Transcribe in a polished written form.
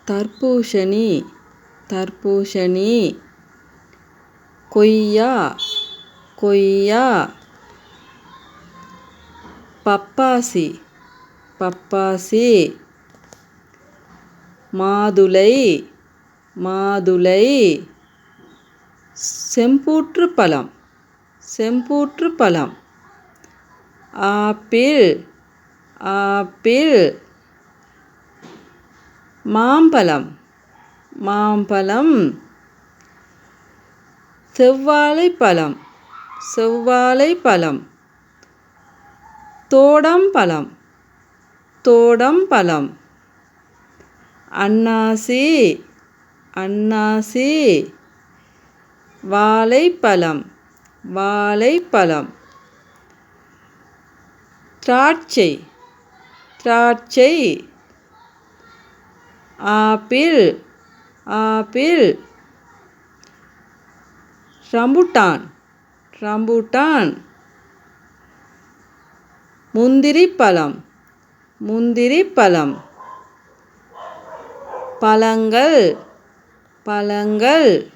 தர்பூசணி தர்பூசணி. கொய்யா கொய்யா. பப்பாசி பப்பாசி. மாதுளை மாதுளை. செம்பூற்றுப்பழம் செம்பூற்றுப்பழம். Apple apple. மாம்பழம் மாம்பழம். செவ்வாழைப்பழம் செவ்வாழைப்பழம். தோடம்பழம் தோடம்பழம். அன்னாசி அன்னாசி. வாழைப்பழம் வாழைப்பழம். திராட்சை திராட்சை. Apple apple. Rambutan rambutan. முந்திரிப்பழம் முந்திரிப்பழம். பழங்கள் பழங்கள்.